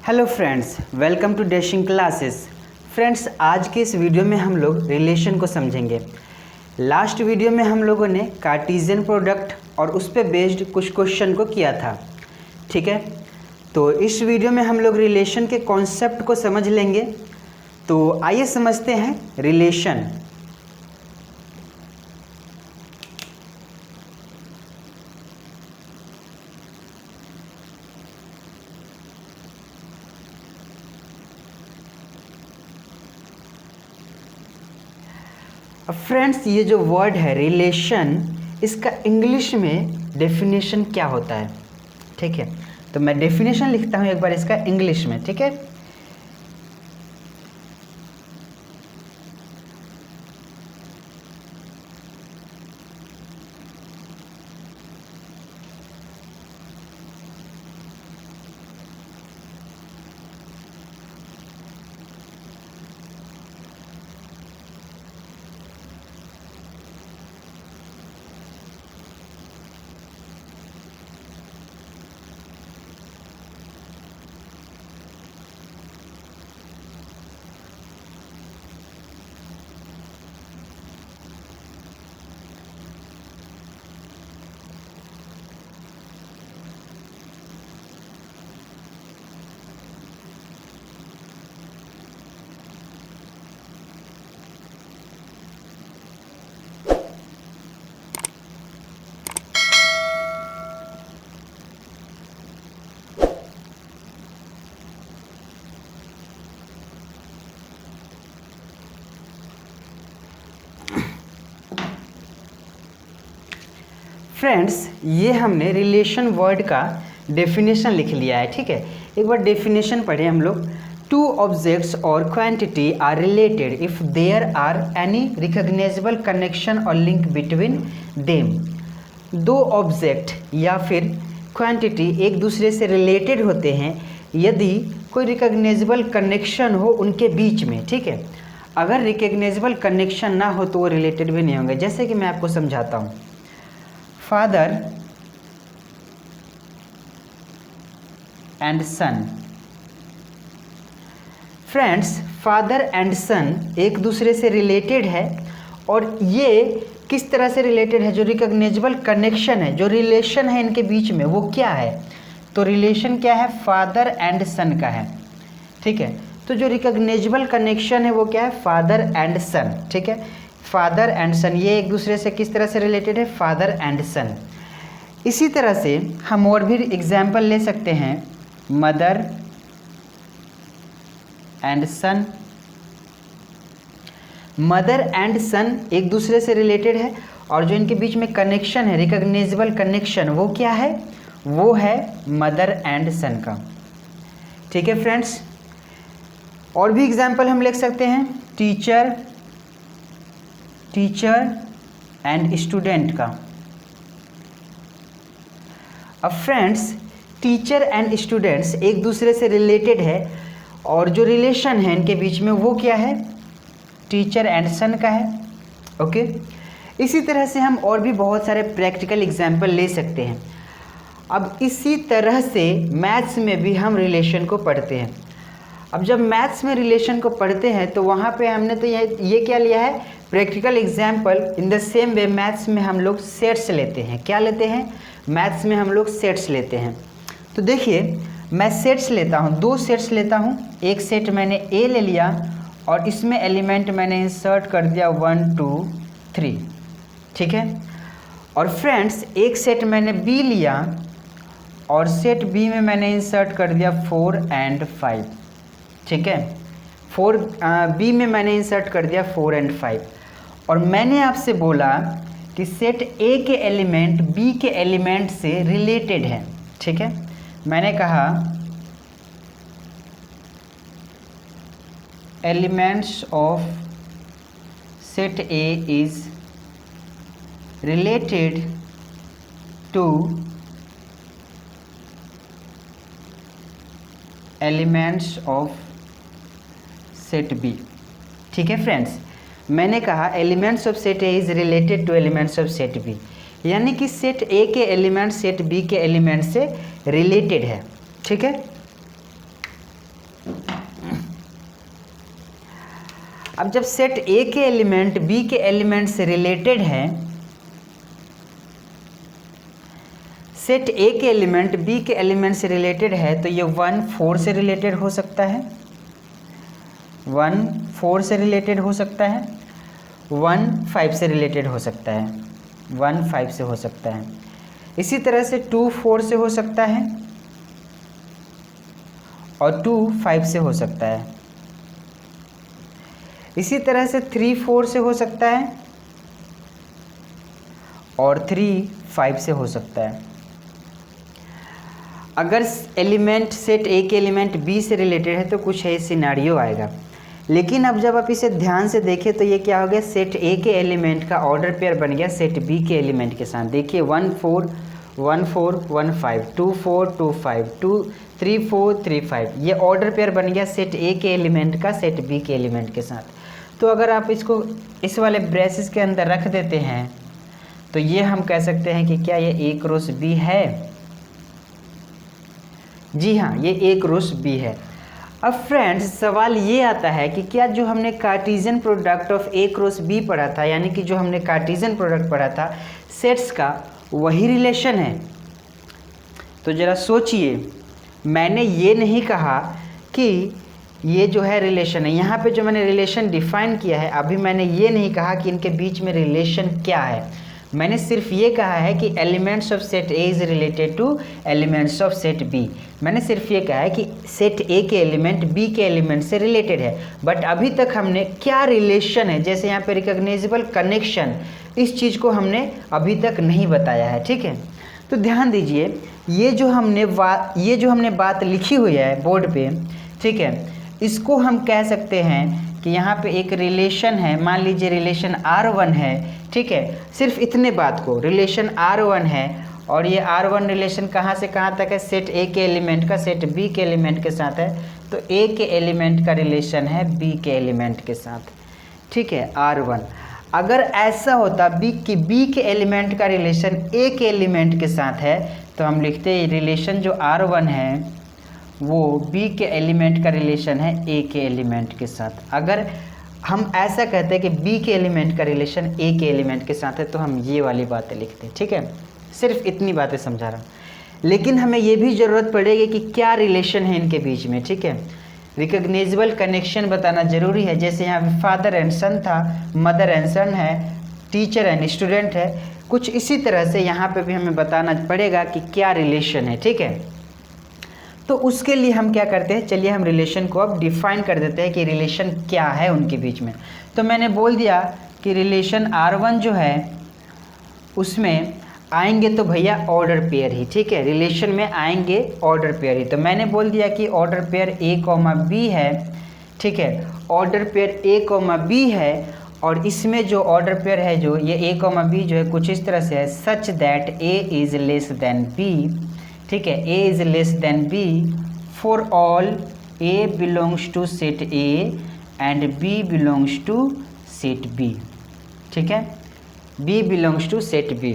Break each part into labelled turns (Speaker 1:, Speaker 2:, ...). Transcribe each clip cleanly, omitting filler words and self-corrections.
Speaker 1: Hello friends, welcome to dashing classes. Friends, आज के इस वीडियो में हम लोग रिलेशन को समझेंगे। लास्ट वीडियो में हम लोगों ने कार्टेशियन प्रोडक्ट और उस पर बेस्ड कुछ क्वेश्चन को किया था, ठीक है। तो इस वीडियो में हम लोग रिलेशन के कॉन्सेप्ट को समझ लेंगे। तो आइए समझते हैं रिलेशन। अब फ्रेंड्स, ये जो वर्ड है रिलेशन, इसका इंग्लिश में डेफिनेशन क्या होता है, ठीक है। तो मैं डेफिनेशन लिखता हूँ एक बार इसका इंग्लिश में, ठीक है। फ्रेंड्स, ये हमने रिलेशन वर्ड का डेफिनेशन लिख लिया है, ठीक है। एक बार डेफिनेशन पढ़े हम लोग। टू ऑब्जेक्ट्स और quantity are related if there are any recognisable connection और लिंक बिटवीन देम। दो ऑब्जेक्ट या फिर क्वांटिटी एक दूसरे से रिलेटेड होते हैं यदि कोई रिकॉग्नाइजेबल कनेक्शन हो उनके बीच में, ठीक है। अगर रिकॉग्नाइजेबल कनेक्शन ना हो तो वो रिलेटेड भी नहीं होंगे। जैसे कि मैं आपको समझाता हूँ। Father and son. Friends, father and son एक दूसरे से रिलेटेड है। और ये किस तरह से रिलेटेड है? जो रिकॉग्नाइजेबल कनेक्शन है, जो रिलेशन है इनके बीच में, वो क्या है? तो रिलेशन क्या है? फादर एंड सन का है, ठीक है। तो जो रिकॉग्नाइजेबल कनेक्शन है वो क्या है? फादर एंड सन, ठीक है। फादर एंड सन ये एक दूसरे से किस तरह से रिलेटेड है? फादर एंड सन। इसी तरह से हम और भी एग्जाम्पल ले सकते हैं। Mother and son. Mother and son एक दूसरे से रिलेटेड है और जो इनके बीच में कनेक्शन है, रिकॉग्नाइजेबल कनेक्शन, वो क्या है? वो है मदर एंड सन का, ठीक है फ्रेंड्स। और भी एग्जाम्पल हम लिख सकते हैं। टीचर एंड स्टूडेंट का। अब फ्रेंड्स, टीचर एंड स्टूडेंट्स एक दूसरे से रिलेटेड है और जो रिलेशन है इनके बीच में वो क्या है? टीचर एंड सन का है, ओके। इसी तरह से हम और भी बहुत सारे प्रैक्टिकल एग्जाम्पल ले सकते हैं। अब इसी तरह से मैथ्स में भी हम रिलेशन को पढ़ते हैं। अब जब मैथ्स में रिलेशन को पढ़ते हैं तो वहाँ पे हमने तो ये क्या लिया है? Practical example. In the same way maths में हम लोग सेट्स लेते हैं। क्या लेते हैं? मैथ्स में हम लोग सेट्स लेते हैं। तो देखिए, मैं सेट्स लेता हूँ, दो सेट्स लेता हूँ। एक सेट मैंने ए ले लिया और इसमें एलिमेंट मैंने इंसर्ट कर दिया 1 2 3, ठीक है। और फ्रेंड्स, एक सेट मैंने बी लिया और सेट बी में मैंने इंसर्ट कर दिया 4 और 5, ठीक है। बी में मैंने इंसर्ट कर दिया 4 और 5। और मैंने आपसे बोला कि सेट ए के एलिमेंट बी के एलिमेंट से रिलेटेड है, ठीक है। मैंने कहा elements of set A is related to elements of set B, ठीक है फ्रेंड्स। मैंने कहा elements of set A is related to elements of set B, यानी कि सेट ए के एलिमेंट सेट बी के एलिमेंट से रिलेटेड है, ठीक है। अब जब सेट ए के एलिमेंट बी के एलिमेंट से रिलेटेड है, सेट ए के एलिमेंट बी के एलिमेंट से रिलेटेड है, तो ये 1 4 से रिलेटेड हो सकता है, 1 4 से रिलेटेड हो सकता है, 1 5 से रिलेटेड हो सकता है, 1 5 से हो सकता है। इसी तरह से 2 4 से हो सकता है और 2 5 से हो सकता है। इसी तरह से 3 4 से हो सकता है और 3 5 से हो सकता है। अगर एलिमेंट सेट ए के एलिमेंट बी से रिलेटेड है तो कुछ है सिनारियो आएगा। लेकिन अब जब आप इसे ध्यान से देखें तो ये क्या हो गया, सेट ए के एलिमेंट का ऑर्डर पेयर बन गया सेट बी के एलिमेंट के साथ। देखिए 1 4 1 4 1 5, 2 4 2 5, 2 3 4 3 5, ये ऑर्डर पेयर बन गया सेट ए के एलिमेंट का सेट बी के एलिमेंट के साथ। तो अगर आप इसको इस वाले ब्रेसेस के अंदर रख देते हैं तो ये हम कह सकते हैं कि क्या ये ए क्रॉस बी है? जी हाँ, ये ए क्रॉस बी है। अब फ्रेंड्स सवाल ये आता है कि क्या जो हमने Cartesian product of A cross B पढ़ा था, यानी कि जो हमने कार्टेशियन प्रोडक्ट पढ़ा था सेट्स का, वही रिलेशन है? तो ज़रा सोचिए, मैंने ये नहीं कहा कि ये जो है रिलेशन है। यहाँ पे जो मैंने रिलेशन डिफाइन किया है, अभी मैंने ये नहीं कहा कि इनके बीच में रिलेशन क्या है। मैंने सिर्फ ये कहा है कि elements of set A is related to elements of set B. मैंने सिर्फ ये कहा है कि सेट ए के एलिमेंट बी के एलिमेंट से रिलेटेड है, बट अभी तक हमने क्या रिलेशन है, जैसे यहाँ पे रिकॉग्नाइजेबल कनेक्शन, इस चीज़ को हमने अभी तक नहीं बताया है। ठीक है, तो ध्यान दीजिए, ये जो हमने बात लिखी हुई है बोर्ड पे, ठीक है, इसको हम कह सकते हैं कि यहाँ पे एक रिलेशन है। मान लीजिए रिलेशन R1 है, ठीक है, सिर्फ इतने बात को, रिलेशन R1 है और ये R1 रिलेशन कहाँ से कहाँ तक है, सेट ए के एलिमेंट का सेट बी के एलिमेंट के साथ है। तो ए के एलिमेंट का रिलेशन है बी के एलिमेंट के साथ, ठीक है, R1। अगर ऐसा होता बी के एलिमेंट का रिलेशन ए के एलिमेंट के साथ है तो हम लिखते हैं रिलेशन जो R1 है वो बी के एलिमेंट का रिलेशन है ए के एलिमेंट के साथ। अगर हम ऐसा कहते हैं कि बी के एलिमेंट का रिलेशन ए के एलिमेंट के साथ है तो हम ये वाली बातें लिखते हैं। ठीक है, सिर्फ इतनी बातें समझा रहा हूँ, लेकिन हमें ये भी ज़रूरत पड़ेगी कि क्या रिलेशन है इनके बीच में। ठीक है, रिकॉग्नाइजेबल कनेक्शन बताना ज़रूरी है। जैसे यहाँ फादर एंड सन था, मदर एंड सन है, टीचर एंड स्टूडेंट है, कुछ इसी तरह से यहाँ पे भी हमें बताना पड़ेगा कि क्या रिलेशन है। ठीक है, तो उसके लिए हम क्या करते हैं, चलिए हम रिलेशन को अब डिफाइन कर देते हैं कि रिलेशन क्या है उनके बीच में। तो मैंने बोल दिया कि रिलेशन R1 जो है उसमें आएंगे तो भैया ऑर्डर पेयर ही। ठीक है, रिलेशन में आएंगे ऑर्डर पेयर ही। तो मैंने बोल दिया कि ऑर्डर पेयर A, B है। ठीक है, ऑर्डर पेयर A, B है और इसमें जो ऑर्डर पेयर है जो ये A, B जो है कुछ इस तरह से है, such that A is less than B। ठीक है, A is less than B for all A belongs to set A and B belongs to set B। ठीक है, B belongs to set B।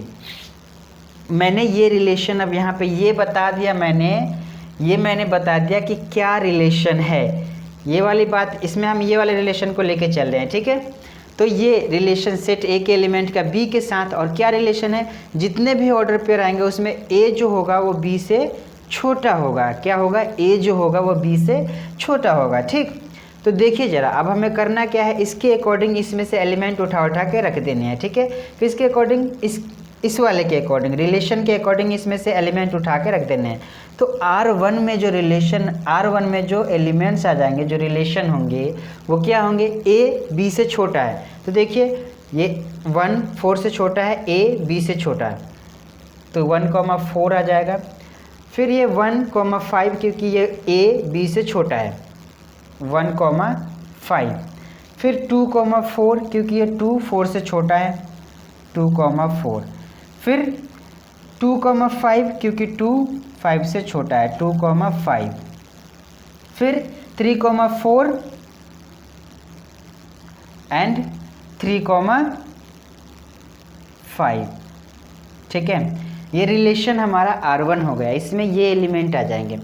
Speaker 1: मैंने ये रिलेशन अब यहाँ पे ये बता दिया, मैंने बता दिया कि क्या रिलेशन है। ये वाली बात, इसमें हम ये वाले रिलेशन को लेके चल रहे हैं। ठीक है, तो ये रिलेशन सेट ए के एलिमेंट का बी के साथ, और क्या रिलेशन है, जितने भी ऑर्डर पेयर आएंगे उसमें ए जो होगा वो बी से छोटा होगा। क्या होगा, ए जो होगा वो बी से छोटा होगा। ठीक, तो देखिए ज़रा, अब हमें करना क्या है, इसके अकॉर्डिंग इसमें से एलिमेंट उठा के रख देने हैं। ठीक है, फिर इसके अकॉर्डिंग इस वाले के अकॉर्डिंग, रिलेशन के अकॉर्डिंग इसमें से एलिमेंट उठा के रख देने हैं। तो R1 में जो एलिमेंट्स आ जाएंगे, जो रिलेशन होंगे वो क्या होंगे, A B से छोटा है। तो देखिए ये 1 4 से छोटा है, A B से छोटा है, तो 1,4 आ जाएगा। फिर ये 1,5 क्योंकि ये A B से छोटा है, 1,5। फिर 2,4 क्योंकि ये 2 4 से छोटा है, 2,4। फिर 2,5 क्योंकि 2 5 से छोटा है, 2,5। फिर 3,4 एंड 3,5। ठीक है, ये रिलेशन हमारा R1 हो गया, इसमें ये एलिमेंट आ जाएंगे।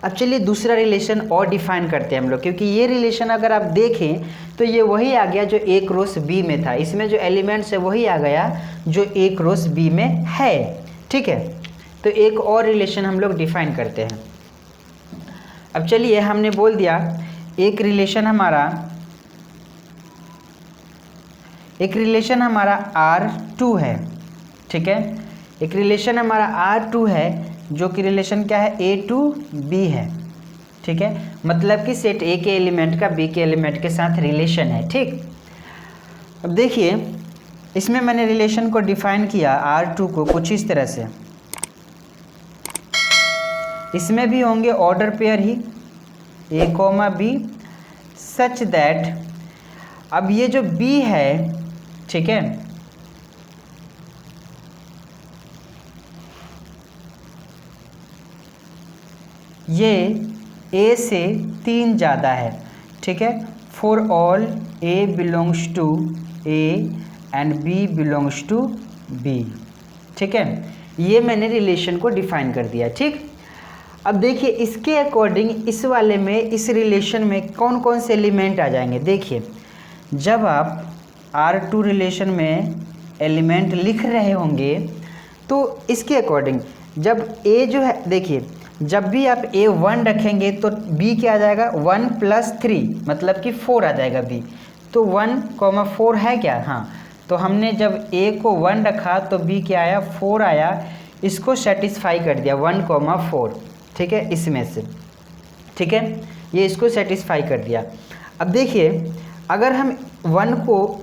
Speaker 1: अब चलिए दूसरा रिलेशन और डिफाइन करते हैं हम लोग, क्योंकि ये रिलेशन अगर आप देखें तो ये वही आ गया जो एक रोस बी में था, इसमें जो एलिमेंट्स है वही आ गया जो एक रोस बी में है। ठीक है, तो एक और रिलेशन हम लोग डिफाइन करते हैं। अब चलिए हमने बोल दिया एक रिलेशन हमारा R2 है। ठीक है, एक रिलेशन हमारा R2 है जो कि रिलेशन क्या है, A टू B है। ठीक है, मतलब कि सेट A के एलिमेंट का B के एलिमेंट के साथ रिलेशन है। ठीक, अब देखिए इसमें मैंने रिलेशन को डिफाइन किया R2 को कुछ इस तरह से। इसमें भी होंगे order pair he A, B such that, अब ये जो B है, ठीक है, ये A से 3 ज़्यादा है। ठीक है, for all A belongs to A and B belongs to B। ठीक है, ये मैंने रिलेशन को डिफाइन कर दिया। ठीक, अब देखिए इसके अकॉर्डिंग इस वाले में, इस रिलेशन में कौन कौन से एलिमेंट आ जाएंगे। देखिए जब आप R2 रिलेशन में एलिमेंट लिख रहे होंगे तो इसके अकॉर्डिंग जब A जो है, देखिए जब भी आप A 1 रखेंगे तो B क्या आ जाएगा, 1 + 3 मतलब कि 4 आ जाएगा B। तो 1,4 है क्या, हाँ, तो हमने जब A को 1 रखा तो B क्या आया, 4 आया, इसको सेटिस्फाई कर दिया 1,4। ठीक है, इसमें से, ठीक है, ये इसको सेटिस्फाई कर दिया। अब देखिए अगर हम 1 को,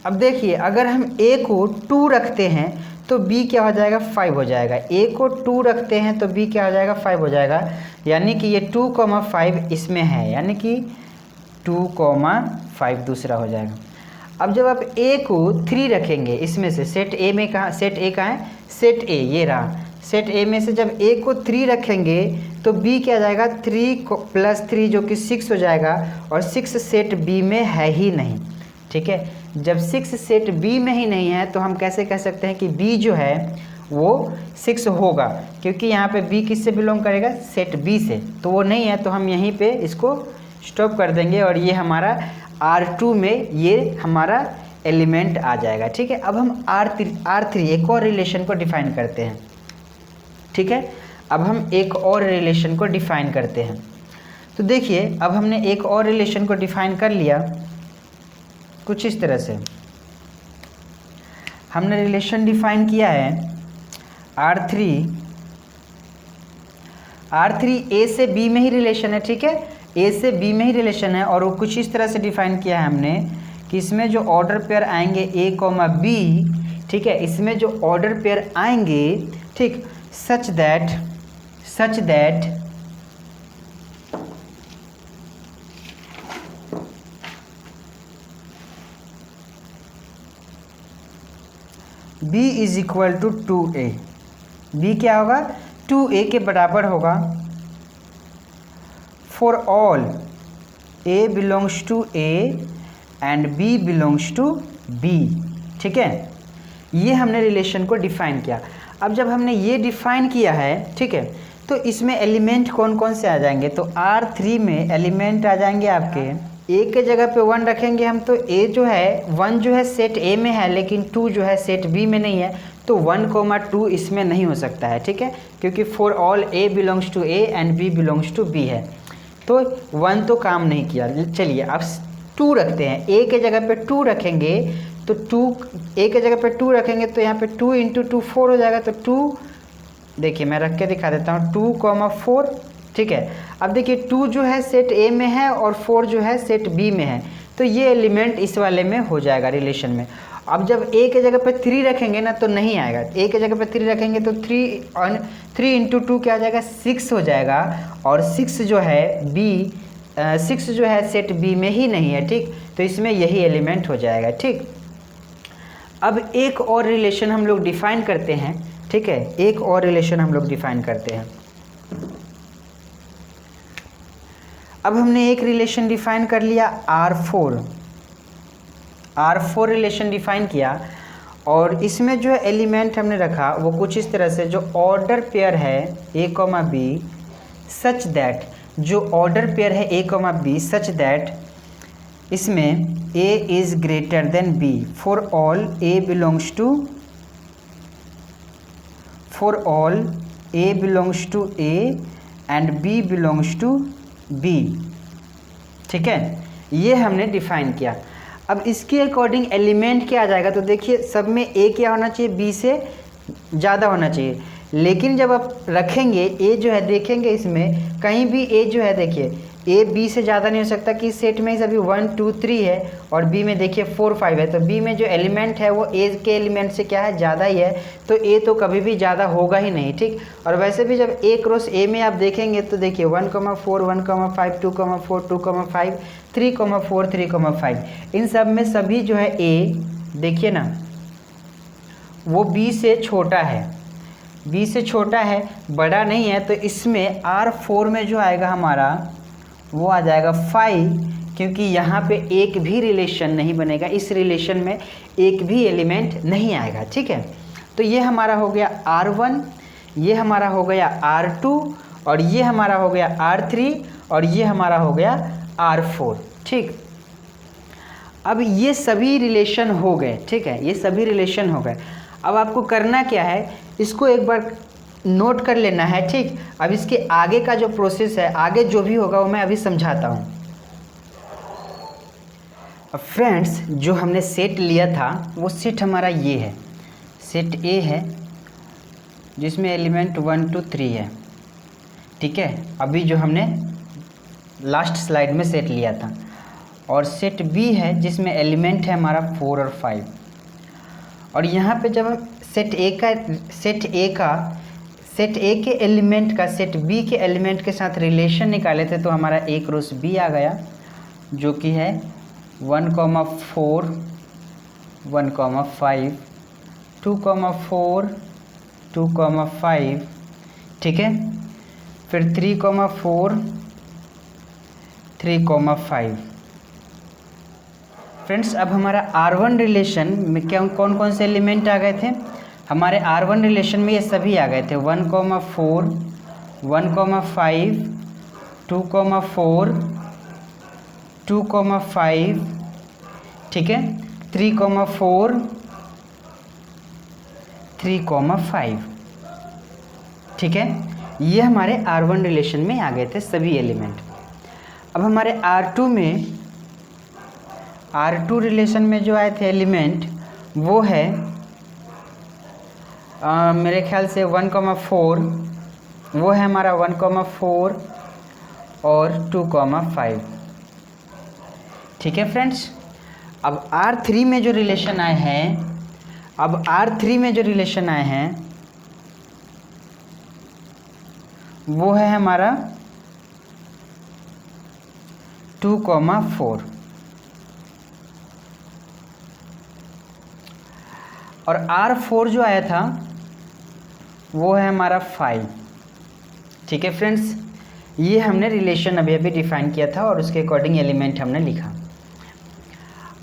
Speaker 1: अब देखिए अगर हम A को 2 रखते हैं तो B क्या हो जाएगा, 5 हो जाएगा। A को 2 रखते हैं तो B क्या हो जाएगा, 5 हो जाएगा, यानी कि ये 2,5 इसमें है, यानी कि 2,5 दूसरा हो जाएगा। अब जब आप A को 3 रखेंगे इसमें से, सेट A में कहाँ, सेट A कहाँ है, सेट A ये रहा, सेट A में से जब A को 3 रखेंगे तो B क्या आ जाएगा, 3 + 3 जो कि 6 हो जाएगा, और 6 सेट B में है ही नहीं। ठीक है, जब 6 सेट B में ही नहीं है तो हम कैसे कह सकते हैं कि B जो है वो 6 होगा, क्योंकि यहाँ पे B किससे बिलोंग करेगा, सेट B से, तो वो नहीं है, तो हम यहीं पे इसको स्टॉप कर देंगे और ये हमारा R2 में ये हमारा एलिमेंट आ जाएगा। ठीक है, अब हम R3 एक और रिलेशन को डिफाइन करते हैं। ठीक है, अब हम एक और रिलेशन को डिफाइन करते हैं। तो देखिए अब हमने एक और रिलेशन को डिफाइन कर लिया कुछ इस तरह से। हमने रिलेशन डिफाइन किया है R3 A से B में ही रिलेशन है। ठीक है, A से B में ही रिलेशन है, और वो कुछ इस तरह से डिफाइन किया है हमने कि इसमें जो ऑर्डर पेयर आएंगे A, B, ठीक है, इसमें जो ऑर्डर पेयर आएंगे, ठीक, such that B is equal to 2A। B क्या होगा, 2A के बराबर होगा for all A belongs to A and B belongs to B। ठीक है, ये हमने रिलेशन को डिफाइन किया। अब जब हमने ये डिफाइन किया है, ठीक है, तो इसमें एलिमेंट कौन कौन से आ जाएंगे, तो R3 में एलिमेंट आ जाएंगे आपके, A के जगह पे 1 रखेंगे हम, तो A जो है 1 जो है सेट A में है, लेकिन 2 जो है सेट B में नहीं है, तो 1,2 इसमें नहीं हो सकता है। ठीक है, क्योंकि for all A belongs to A and B belongs to B है, तो 1 तो काम नहीं किया। चलिए अब 2 रखते हैं, A के जगह पे 2 रखेंगे तो A के जगह पे 2 रखेंगे तो यहाँ पे 2 × 2 4 हो जाएगा, तो 2, देखिए मैं रख के दिखा देता हूँ, 2,4। ठीक है, अब देखिए 2 जो है सेट A में है और 4 जो है सेट B में है, तो ये एलिमेंट इस वाले में हो जाएगा रिलेशन में। अब जब A के जगह पे 3 रखेंगे ना तो नहीं आएगा, A के जगह पे 3 रखेंगे तो 3 × 2 क्या हो जाएगा, 6 हो जाएगा, और 6 जो है 6 जो है सेट B में ही नहीं है। ठीक, तो इसमें यही एलिमेंट हो जाएगा। ठीक, अब एक और रिलेशन हम लोग डिफाइन करते हैं। ठीक है, एक और रिलेशन हम लोग डिफाइन करते हैं। अब हमने एक रिलेशन डिफाइन कर लिया R4 रिलेशन डिफाइन किया, और इसमें जो एलिमेंट हमने रखा वो कुछ इस तरह से, जो ऑर्डर पेयर है A, B, सच दैट जो ऑर्डर पेयर है A comma B, such that इसमें A is greater than B for all A belongs to A and B belongs to B. ठीक है, ये हमने डिफाइन किया। अब इसके अकॉर्डिंग एलिमेंट क्या आ जाएगा, तो देखिए सब में ए क्या होना चाहिए, बी से ज़्यादा होना चाहिए। लेकिन जब आप रखेंगे ए जो है, देखेंगे इसमें कहीं भी ए जो है, देखिए ए बी से ज़्यादा नहीं हो सकता कि सेट में सभी 1 2 3 है और बी में देखिए 4 5 है, तो बी में जो एलिमेंट है वो ए के एलिमेंट से क्या है, ज़्यादा ही है, तो ए तो कभी भी ज़्यादा होगा ही नहीं। ठीक, और वैसे भी जब ए क्रॉस ए में आप देखेंगे तो देखिए 1, 4, 1, 5, 2, 4, 2, 5, 3, 4, 3, 5, इन सब में सभी जो है ए देखिए ना वो बी से छोटा है, बी से छोटा है, बड़ा नहीं है, तो इसमें R4 में जो आएगा हमारा वो आ जाएगा 5, क्योंकि यहाँ पे एक भी रिलेशन नहीं बनेगा, इस रिलेशन में एक भी एलिमेंट नहीं आएगा। ठीक है, तो ये हमारा हो गया R1, ये हमारा हो गया R2 और ये हमारा हो गया R3 और ये हमारा हो गया R4। ठीक, अब ये सभी रिलेशन हो गए। ठीक है, ये सभी रिलेशन हो गए। अब आपको करना क्या है, इसको एक बार नोट कर लेना है। ठीक, अब इसके आगे का जो प्रोसेस है, आगे जो भी होगा वो मैं अभी समझाता हूँ। अब फ्रेंड्स, जो हमने सेट लिया था वो सेट हमारा ये है, सेट ए है जिसमें एलिमेंट 1 2 3 है। ठीक है, अभी जो हमने लास्ट स्लाइड में सेट लिया था, और सेट बी है जिसमें एलिमेंट है हमारा 4 और 5। और यहाँ पे जब हम सेट ए के एलिमेंट का सेट बी के एलिमेंट के साथ रिलेशन निकाले थे, तो हमारा ए क्रॉस बी आ गया, जो कि है 1, 4, 1, 5, 2, 4, 2, 5। ठीक है, फिर 3, 4, 3, 5। फ्रेंड्स, अब हमारा R1 रिलेशन में क्या कौन कौन से एलिमेंट आ गए थे, हमारे R1 रिलेशन में ये सभी आ गए थे, 1, 4, 1, 5, 2, 4, 2, 5। ठीक है, 3, 4, 3, 5। ठीक है, ये हमारे R1 रिलेशन में आ गए थे सभी एलिमेंट। अब हमारे R2 रिलेशन में जो आए थे एलिमेंट वो है मेरे ख्याल से 1, 4, वो है हमारा 1, 4 और 2, 5। ठीक है फ्रेंड्स, अब R3 में जो रिलेशन आए हैं, वो है हमारा 2, 4 और R4 जो आया था वो है हमारा 5। ठीक है फ्रेंड्स, ये हमने रिलेशन अभी डिफाइन किया था और उसके अकॉर्डिंग एलिमेंट हमने लिखा।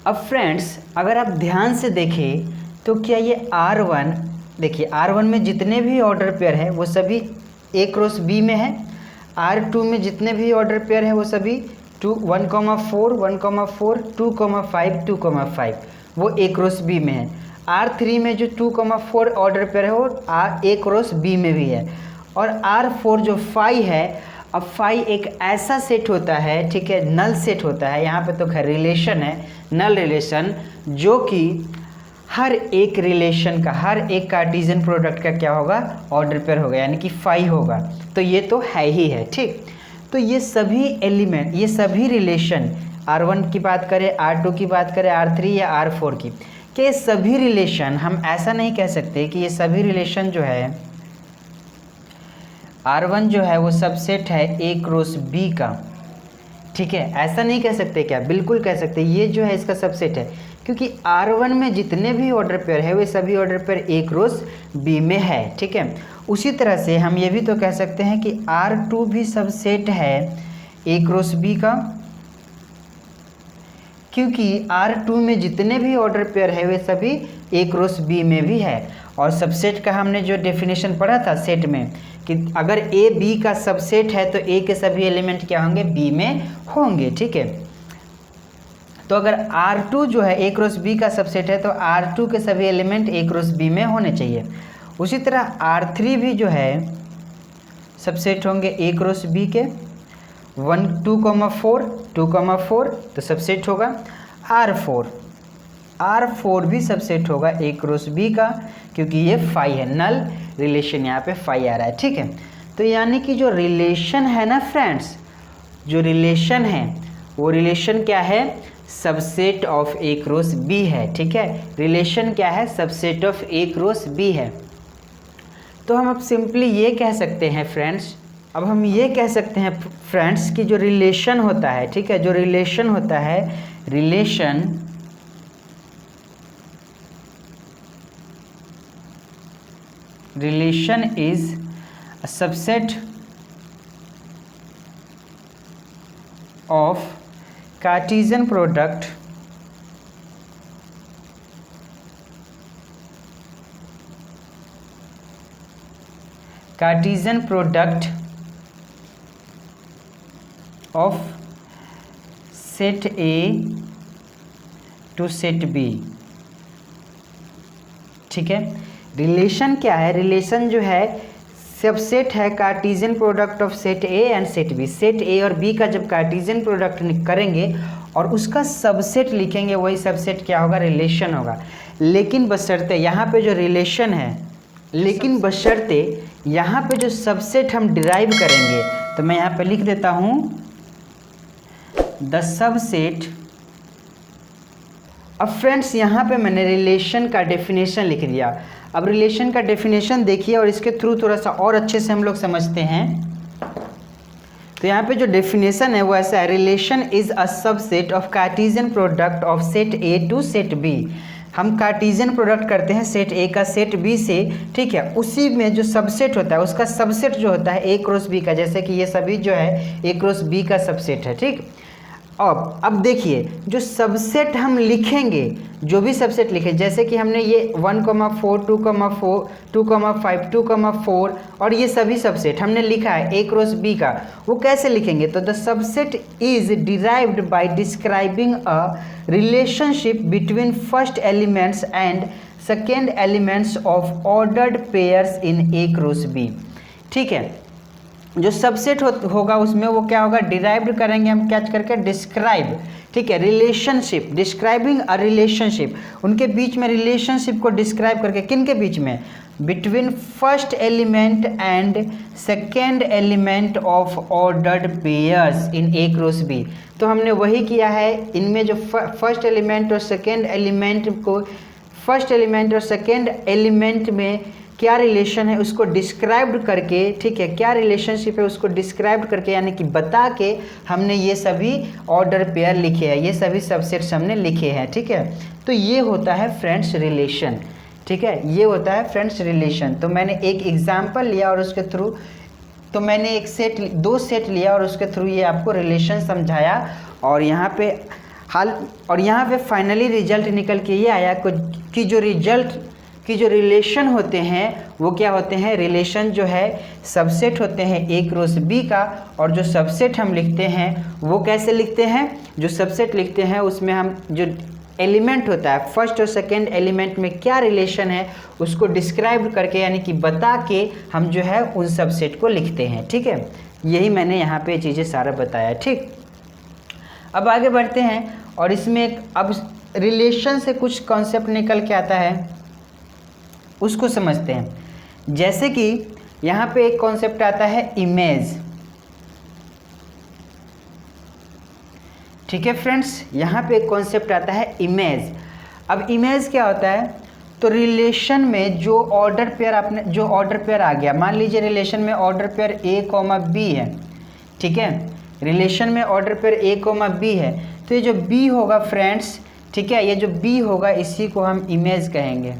Speaker 1: अब फ्रेंड्स, अगर आप ध्यान से देखें तो क्या ये R1, देखिए R1 में जितने भी ऑर्डर पेयर है वो सभी ए क्रॉस बी में है, R2 में जितने भी ऑर्डर पेयर है वो सभी 1, 4, 1, 4, 2, 5, 2, 5 वो ए क्रॉस बी में है। R3 में जो 2, 4 ऑर्डर पेयर है वो ए क्रॉस बी में भी है। और R4 जो 5 है, अब 5 एक ऐसा सेट होता है, ठीक है, नल सेट होता है, यहाँ पे तो खैर रिलेशन है, नल रिलेशन, जो कि हर एक रिलेशन का, हर एक कार्टेशियन प्रोडक्ट का क्या होगा, ऑर्डर पेयर होगा, यानी कि 5 होगा। तो ये तो है ही है। ठीक, तो ये सभी एलिमेंट, ये सभी रिलेशन, R1 की बात करें, R2 की बात करें, R3 या R4 की, कि ये सभी रिलेशन, हम ऐसा नहीं कह सकते कि ये सभी रिलेशन जो है R1 जो है वो सबसेट है ए क्रॉस बी का। ठीक है, ऐसा नहीं कह सकते क्या, बिल्कुल कह सकते, ये जो है इसका सबसेट है, क्योंकि R1 में जितने भी ऑर्डर पेयर है वे सभी order pair A cross B में है। ठीक है, उसी तरह से हम ये भी तो कह सकते हैं कि R2 भी सबसेट है ए क्रॉस बी का, क्योंकि R2 में जितने भी ऑर्डर पेयर है वे सभी ए क्रॉस बी में भी है। और सबसेट का हमने जो डेफिनेशन पढ़ा था सेट में, कि अगर ए बी का सबसेट है तो ए के सभी एलिमेंट क्या होंगे, बी में होंगे। ठीक है, तो अगर R2 जो है ए क्रॉस बी का सबसेट है तो R2 के सभी एलिमेंट ए क्रॉस बी में होने चाहिए। उसी तरह R3 भी जो है सबसेट होंगे ए क्रॉस बी के 1 2 4 तो सबसेट होगा R4 भी सबसेट होगा ए क्रॉस बी का, क्योंकि ये फाई है, नल रिलेशन यहाँ पे फाई आ रहा है। ठीक है, तो यानी कि जो रिलेशन है ना फ्रेंड्स, जो रिलेशन है वो रिलेशन क्या है, subset of A cross B है। ठीक है, रिलेशन क्या है, subset of A cross B है। तो हम अब सिंपली ये कह सकते हैं फ्रेंड्स, अब हम ये कह सकते हैं फ्रेंड्स कि जो रिलेशन होता है, ठीक है, जो रिलेशन होता है, relation is a subset of Cartesian product of set A to set B। ठीक है, रिलेशन क्या है, रिलेशन जो है सबसेट है Cartesian product of set A and set B. Set A और बी का जब कार्टेशियन प्रोडक्ट करेंगे और उसका सबसेट लिखेंगे, वही सबसेट क्या होगा, रिलेशन होगा। लेकिन बशर्ते यहाँ पे जो रिलेशन है, लेकिन बशर्ते यहाँ पे जो सबसेट हम डिराइव करेंगे, तो मैं यहाँ पे लिख देता हूँ द सबसेट। अब फ्रेंड्स यहाँ पे मैंने रिलेशन का डेफिनेशन लिख दिया। अब रिलेशन का डेफिनेशन देखिए और इसके थ्रू थोड़ा सा और अच्छे से हम लोग समझते हैं। तो यहाँ पे जो डेफिनेशन है वो ऐसा है, relation is a subset of Cartesian product of set A to set B. हम कार्टेशियन प्रोडक्ट करते हैं सेट ए का सेट बी से। ठीक है, उसी में जो सबसेट होता है उसका सबसेट जो होता है ए क्रॉस बी का, जैसे कि ये सभी जो है ए क्रॉस बी का सबसेट है। ठीक, अब देखिए जो सबसेट हम लिखेंगे, जो भी सबसेट लिखे, जैसे कि हमने ये 1,4 2,4 2,5 2,4 और ये सभी सबसेट हमने लिखा है ए क्रॉस बी का, वो कैसे लिखेंगे, तो the subset is derived by describing a relationship between first elements and second elements of ordered pairs in A cross B. ठीक है, जो सबसेट होगा उसमें वो क्या होगा, डिराइव्ड करेंगे हम क्या करके, डिस्क्राइब। ठीक है, रिलेशनशिप, डिस्क्राइबिंग अ रिलेशनशिप, उनके बीच में रिलेशनशिप को डिस्क्राइब करके, किन के बीच में, between first element and second element of ordered pairs in A cross B. तो हमने वही किया है, इनमें जो फर्स्ट एलिमेंट और सेकेंड एलिमेंट को, फर्स्ट एलिमेंट और सेकेंड एलिमेंट में क्या रिलेशन है उसको डिस्क्राइब्ड करके, ठीक है, क्या रिलेशनशिप है उसको डिस्क्राइब करके, यानी कि बता के हमने ये सभी ऑर्डर पेयर लिखे हैं, ये सभी सबसेट्स हमने लिखे हैं। ठीक है, तो ये होता है फ्रेंड्स रिलेशन। ठीक है, ये होता है फ्रेंड्स रिलेशन। तो मैंने एक एग्जाम्पल लिया और उसके थ्रू, तो मैंने एक सेट, दो सेट लिया और उसके थ्रू ये आपको रिलेशन समझाया। और यहाँ पे फाइनली रिजल्ट निकल के ये आया कि जो रिलेशन होते हैं वो क्या होते हैं, रिलेशन जो है सबसेट होते हैं ए क्रॉस बी का। और जो सबसेट हम लिखते हैं वो कैसे लिखते हैं, जो सबसेट लिखते हैं उसमें हम जो एलिमेंट होता है फर्स्ट और सेकेंड एलिमेंट में क्या रिलेशन है उसको डिस्क्राइब करके, यानी कि बता के हम जो है उन सबसेट को लिखते हैं। ठीक है, यही मैंने यहाँ पे चीज़ें सारा बताया। ठीक, अब आगे बढ़ते हैं और इसमें अब रिलेशन से कुछ कॉन्सेप्ट निकल के आता है, उसको समझते हैं। जैसे कि यहाँ पे एक कॉन्सेप्ट आता है इमेज। ठीक है फ्रेंड्स, यहाँ पे एक कॉन्सेप्ट आता है इमेज। अब इमेज क्या होता है, तो रिलेशन में जो ऑर्डर पेयर आ गया, मान लीजिए रिलेशन में ऑर्डर पेयर a, b है। ठीक है, रिलेशन में ऑर्डर पेयर a, b है, तो ये जो b होगा फ्रेंड्स, ठीक है, ये जो b होगा इसी को हम इमेज कहेंगे,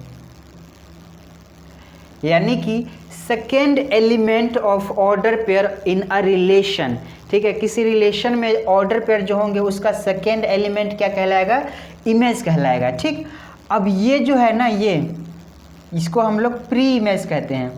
Speaker 1: यानी कि second element of order pair in a relation. ठीक है, किसी रिलेशन में ऑर्डर पेयर जो होंगे उसका सेकेंड एलिमेंट क्या कहलाएगा, इमेज कहलाएगा। ठीक, अब ये जो है ना, ये इसको हम लोग प्री इमेज कहते हैं।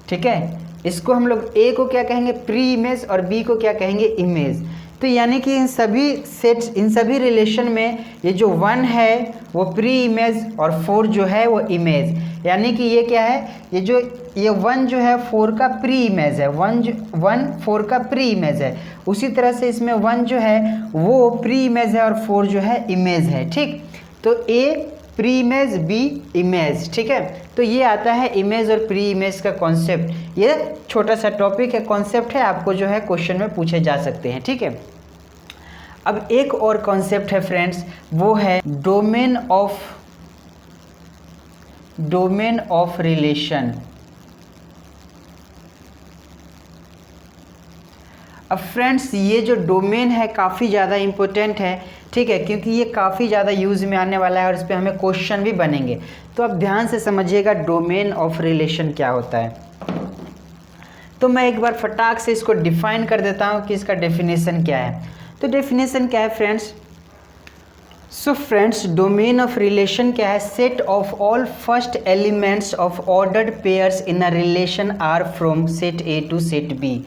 Speaker 1: ठीक है। इसको हम लोग ए को क्या कहेंगे, प्री इमेज, और बी को क्या कहेंगे, इमेज। तो यानी कि इन सभी सेट्स, इन सभी रिलेशन में ये जो 1 है वो प्री इमेज और 4 जो है वो इमेज। यानी कि ये क्या है, ये 1 जो है 4 का प्री इमेज है, 1 4 का प्री इमेज है। उसी तरह से इसमें 1 जो है वो प्री इमेज है और 4 जो है इमेज है, ठीक। तो ए प्री इमेज, बी इमेज, ठीक है। तो ये आता है इमेज और प्री इमेज का कॉन्सेप्ट। ये छोटा सा टॉपिक है, कॉन्सेप्ट है, आपको जो है क्वेश्चन में पूछे जा सकते हैं, ठीक है। अब एक और कॉन्सेप्ट है फ्रेंड्स, वो है डोमेन ऑफ रिलेशन। अब फ्रेंड्स ये जो डोमेन है काफ़ी ज़्यादा इम्पोर्टेंट है, ठीक है, क्योंकि ये काफ़ी ज़्यादा यूज़ में आने वाला है और इस पर हमें क्वेश्चन भी बनेंगे। तो आप ध्यान से समझिएगा डोमेन ऑफ रिलेशन क्या होता है। तो मैं एक बार फटाक से इसको डिफाइन कर देता हूँ कि इसका डेफिनेशन क्या है। तो डेफिनेशन क्या है friends, so friends domain of relation क्या है, set of all first elements of ordered pairs in a relation R from set A to set B.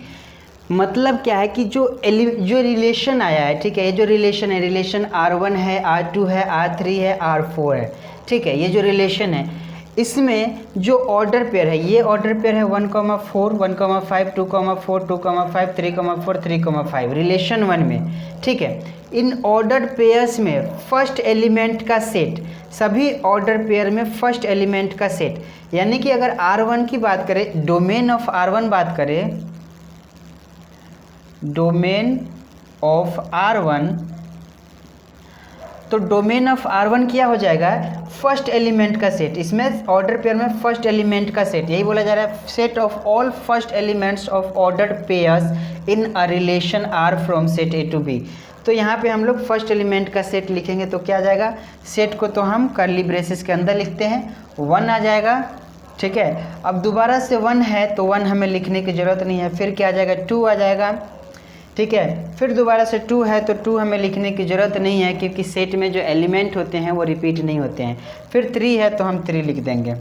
Speaker 1: मतलब क्या है कि जो रिलेशन आया है, ठीक है, ये जो रिलेशन है, रिलेशन R1 है, R2 है, R3 है, R4 है, ठीक है। ये जो रिलेशन है इसमें जो ऑर्डर पेयर है, ये ऑर्डर पेयर है 1,4, 1,5, 2,4, 2,5, 3,4, 3,5 रिलेशन 1 में, ठीक है। इन ऑर्डर पेयर्स में फर्स्ट एलिमेंट का सेट, सभी ऑर्डर पेयर में फर्स्ट एलिमेंट का सेट, यानी कि अगर R1 की बात करें, डोमेन ऑफ R1 बात करें, डोमेन ऑफ R1, तो डोमेन ऑफ R1 क्या हो जाएगा, फर्स्ट एलिमेंट का सेट। इसमें ऑर्डर पेयर में फर्स्ट एलिमेंट का सेट, यही बोला जा रहा है, set of all first elements of ordered pairs in a relation R from set A to B. तो यहाँ पे हम लोग फर्स्ट एलिमेंट का सेट लिखेंगे तो क्या आ जाएगा, सेट को तो हम कर्ली ब्रेसेस के अंदर लिखते हैं, 1 आ जाएगा, ठीक है। अब दोबारा से 1 है तो 1 हमें लिखने की ज़रूरत नहीं है, फिर क्या आ जाएगा, 2 आ जाएगा, ठीक है। फिर दोबारा से 2 है तो 2 हमें लिखने की ज़रूरत नहीं है क्योंकि सेट में जो एलिमेंट होते हैं वो रिपीट नहीं होते हैं। फिर 3 है तो हम 3 लिख देंगे।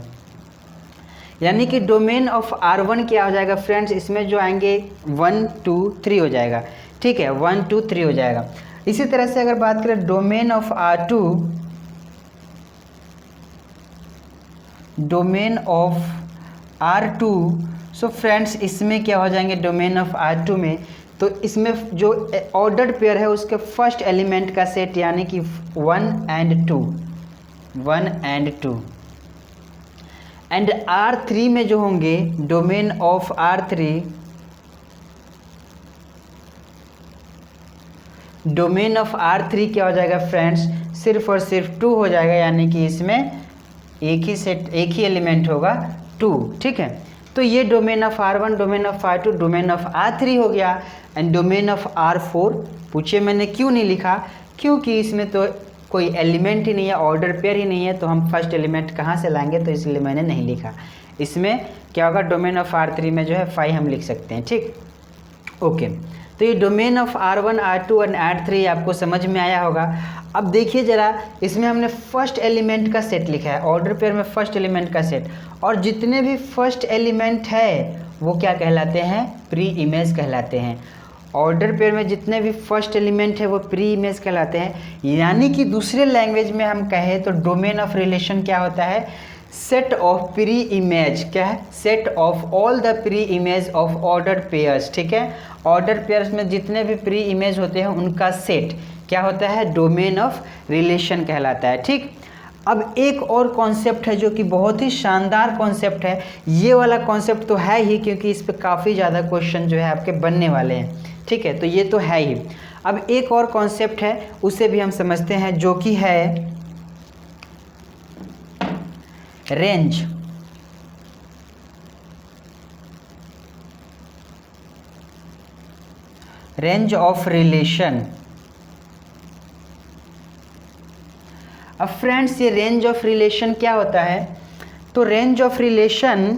Speaker 1: यानी कि डोमेन ऑफ R1 क्या हो जाएगा फ्रेंड्स, इसमें जो आएंगे 1 2 3 हो जाएगा, ठीक है, 1 2 3 हो जाएगा। इसी तरह से अगर बात करें domain of R2, domain of R2, so friends इसमें क्या हो जाएंगे, डोमेन ऑफ R2 में, तो इसमें जो ऑर्डर्ड पेयर है उसके फर्स्ट एलिमेंट का सेट, यानी कि 1 and 2, 1 and 2। एंड R3 में जो होंगे, domain of R3, domain of R3 क्या हो जाएगा फ्रेंड्स, सिर्फ और सिर्फ 2 हो जाएगा, यानी कि इसमें एक ही एलिमेंट होगा 2, ठीक है। तो ये domain of R1, domain of R2, domain of R3 हो गया। एंड डोमेन ऑफ R4, पूछिए मैंने क्यों नहीं लिखा, क्योंकि इसमें तो कोई एलिमेंट ही नहीं है, ऑर्डर पेयर ही नहीं है, तो हम फर्स्ट एलिमेंट कहाँ से लाएंगे, तो इसलिए मैंने नहीं लिखा। इसमें क्या होगा, डोमेन ऑफ R3 में जो है 5 हम लिख सकते हैं, ठीक, ओके। तो ये डोमेन ऑफ R1, R2 और R3 आपको समझ में आया होगा। अब देखिए ज़रा, इसमें हमने फर्स्ट एलिमेंट का सेट लिखा है, ऑर्डर पेयर में फर्स्ट एलिमेंट का सेट, और जितने भी फर्स्ट एलिमेंट है वो क्या कहलाते हैं, प्री इमेज कहलाते हैं। ऑर्डर पेयर में जितने भी फर्स्ट एलिमेंट है वो प्री इमेज कहलाते हैं। यानी कि दूसरे लैंग्वेज में हम कहें तो डोमेन ऑफ रिलेशन क्या होता है, सेट ऑफ प्री इमेज, क्या है, set of all the pre image of ordered pairs, ठीक है। ऑर्डर पेयर्स में जितने भी प्री इमेज होते हैं उनका सेट क्या होता है, डोमेन ऑफ रिलेशन कहलाता है, ठीक। अब एक और कॉन्सेप्ट है जो कि बहुत ही शानदार कॉन्सेप्ट है, ये वाला कॉन्सेप्ट तो है ही क्योंकि इस पर काफ़ी ज़्यादा क्वेश्चन जो है आपके बनने वाले हैं, ठीक है, तो ये तो है ही। अब एक और कॉन्सेप्ट है उसे भी हम समझते हैं जो कि है रेंज। Range of relation. अब फ्रेंड्स ये रेंज ऑफ रिलेशन क्या होता है, तो रेंज ऑफ रिलेशन,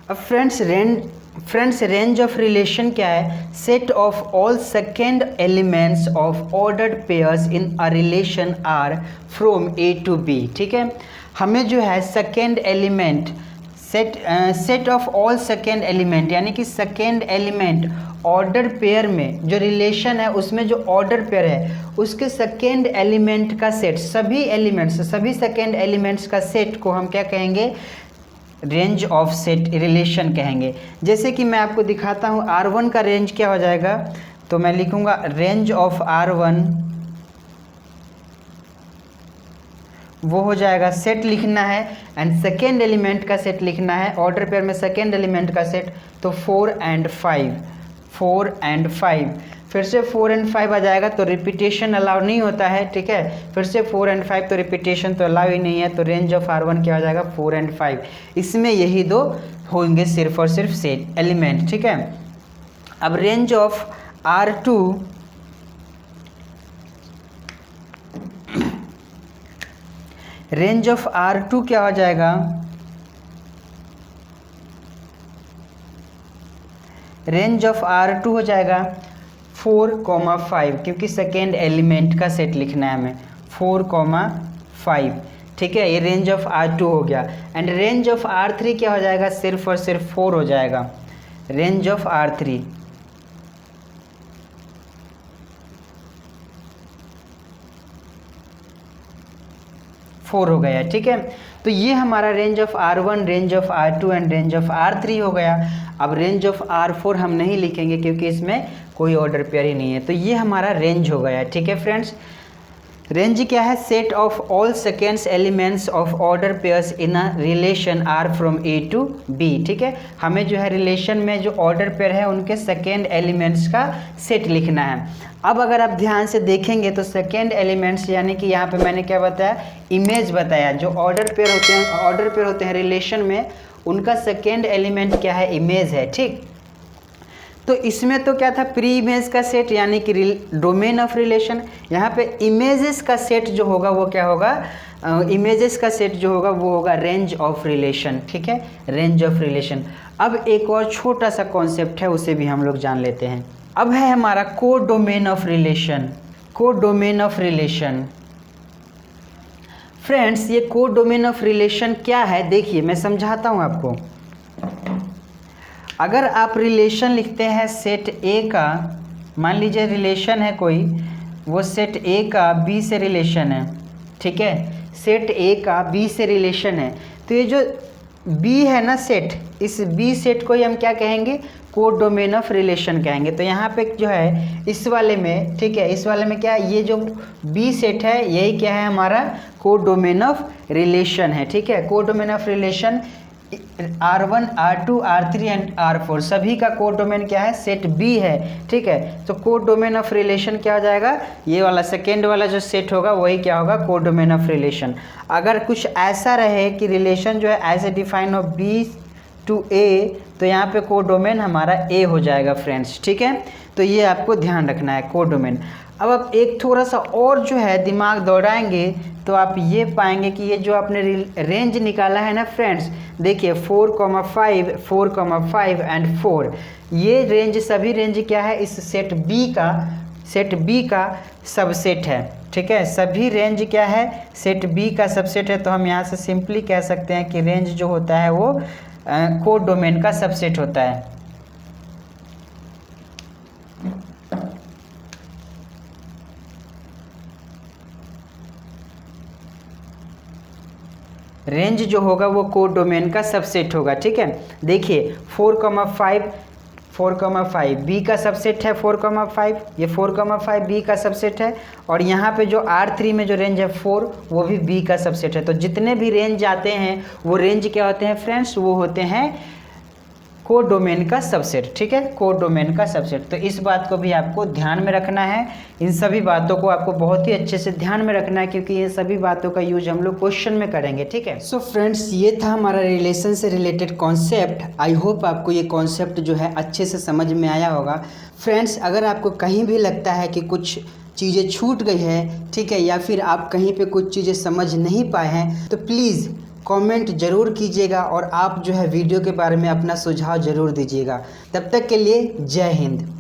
Speaker 1: अब फ्रेंड्स रेंज ऑफ रिलेशन क्या है, set of all second elements of ordered pairs in a relation R from A to B, ठीक है। हमें जो है second element set of all second element, यानी कि सेकेंड एलिमेंट ऑर्डर पेयर में जो रिलेशन है उसमें जो ऑर्डर पेयर है उसके सेकेंड एलिमेंट का सेट, सभी एलिमेंट्स, सभी सेकेंड एलिमेंट्स का सेट को हम क्या कहेंगे, रेंज ऑफ सेट रिलेशन कहेंगे। जैसे कि मैं आपको दिखाता हूँ R1 का रेंज क्या हो जाएगा, तो मैं लिखूँगा रेंज ऑफ R1 वो हो जाएगा, सेट लिखना है एंड सेकेंड एलिमेंट का सेट लिखना है, ऑर्डर पेयर में सेकेंड एलिमेंट का सेट, तो 4 and 5, 4 and 5, फिर से 4 and 5 आ जाएगा, तो रिपीटेशन अलाउ नहीं होता है, ठीक है, फिर से 4 and 5, तो रिपीटेशन तो अलाउ ही नहीं है, तो रेंज ऑफ R1 क्या हो जाएगा, 4 and 5। इसमें यही दो होंगे सिर्फ और सिर्फ सेट एलिमेंट, ठीक है। अब range of R2, range of R2 क्या हो जाएगा, रेंज ऑफ R2 हो जाएगा 4,5, क्योंकि सेकेंड एलिमेंट का सेट लिखना है हमें, 4,5, ठीक है, ये रेंज ऑफ R2 हो गया। एंड रेंज ऑफ R3 क्या हो जाएगा, सिर्फ और सिर्फ 4 हो जाएगा, रेंज ऑफ R3, फोर हो गया, ठीक है। तो ये हमारा range of R1, range of R2 and range of R3 हो गया। अब रेंज ऑफ R4 हम नहीं लिखेंगे क्योंकि इसमें कोई ऑर्डर पेयर ही नहीं है, तो ये हमारा रेंज हो गया, ठीक है फ्रेंड्स। रेंज क्या है, set of all seconds elements of order pairs in a relation R from A to B, ठीक है। हमें जो है रिलेशन में जो ऑर्डर पेयर है उनके सेकेंड एलिमेंट्स का सेट लिखना है। अब अगर आप ध्यान से देखेंगे तो सेकेंड एलिमेंट्स यानी कि यहाँ पे मैंने क्या बताया, इमेज बताया, जो ऑर्डर पेयर होते हैं रिलेशन में उनका सेकेंड एलिमेंट क्या है, इमेज है, ठीक। तो इसमें तो क्या था, प्री इमेज का सेट यानी कि डोमेन ऑफ रिलेशन। यहाँ पे इमेजेस का सेट जो होगा वो क्या होगा, इमेजेस का सेट जो होगा वो होगा रेंज ऑफ रिलेशन, ठीक है, रेंज ऑफ रिलेशन। अब एक और छोटा सा कॉन्सेप्ट है उसे भी हम लोग जान लेते हैं। अब है हमारा code domain of relation. Code domain of relation friends, ये कोड डोमेन ऑफ रिलेशन क्या है, देखिए मैं समझाता हूँ आपको। अगर आप रिलेशन लिखते हैं सेट ए का, मान लीजिए रिलेशन है कोई, वो सेट ए का बी से रिलेशन है, ठीक है, सेट ए का बी से रिलेशन है, तो ये जो बी है ना सेट, इस बी सेट को ही हम क्या कहेंगे, कोड डोमेन ऑफ रिलेशन कहेंगे। तो यहाँ पे जो है इस वाले में, ठीक है, इस वाले में क्या है, ये जो बी सेट है यही क्या है हमारा कोड डोमेन ऑफ रिलेशन है, ठीक है। Code domain of relation R1, R2, R3 and R4 सभी का कोड डोमेन क्या है, सेट बी है, ठीक है। तो कोड डोमेन ऑफ रिलेशन क्या हो जाएगा, ये वाला सेकेंड वाला जो सेट होगा वही क्या होगा, कोड डोमेन ऑफ रिलेशन। अगर कुछ ऐसा रहे कि रिलेशन जो है ऐसे डिफाइन हो बी टू ए, तो यहाँ पे कोड डोमेन हमारा ए हो जाएगा फ्रेंड्स, ठीक है। तो ये आपको ध्यान रखना है कोड डोमेन। अब आप एक थोड़ा सा और जो है दिमाग दौड़ाएंगे तो आप ये पाएंगे कि ये जो आपने रेंज निकाला है ना फ्रेंड्स, देखिए 4,5, 4,5 एंड 4, ये रेंज सभी रेंज क्या है, इस सेट बी का सबसेट है, ठीक है। सभी रेंज क्या है, सेट बी का सबसेट है। तो हम यहाँ से सिंपली कह सकते हैं कि रेंज जो होता है वो कोड डोमेन का सबसेट होता है। रेंज जो होगा वो कोड डोमेन का सबसेट होगा, ठीक है। देखिए 4,5 बी का सबसेट है, 4,5 ये 4,5 बी का सबसेट है, और यहाँ पे जो R3 में जो रेंज है 4 वो भी बी का सबसेट है। तो जितने भी रेंज आते हैं वो रेंज क्या होते हैं फ्रेंड्स, वो होते हैं कोड डोमेन का सबसेट, ठीक है, कोड डोमेन का सबसेट। तो इस बात को भी आपको ध्यान में रखना है, इन सभी बातों को आपको बहुत ही अच्छे से ध्यान में रखना है क्योंकि ये सभी बातों का यूज हम लोग क्वेश्चन में करेंगे, ठीक है। सो फ्रेंड्स, ये था हमारा रिलेशन से रिलेटेड कॉन्सेप्ट। आई होप आपको ये कॉन्सेप्ट जो है अच्छे से समझ में आया होगा। फ्रेंड्स, अगर आपको कहीं भी लगता है कि कुछ चीज़ें छूट गई है, ठीक है, या फिर आप कहीं पे कुछ चीज़ें समझ नहीं पाए हैं, तो प्लीज़ कमेंट ज़रूर कीजिएगा और आप जो है वीडियो के बारे में अपना सुझाव ज़रूर दीजिएगा। तब तक के लिए जय हिंद।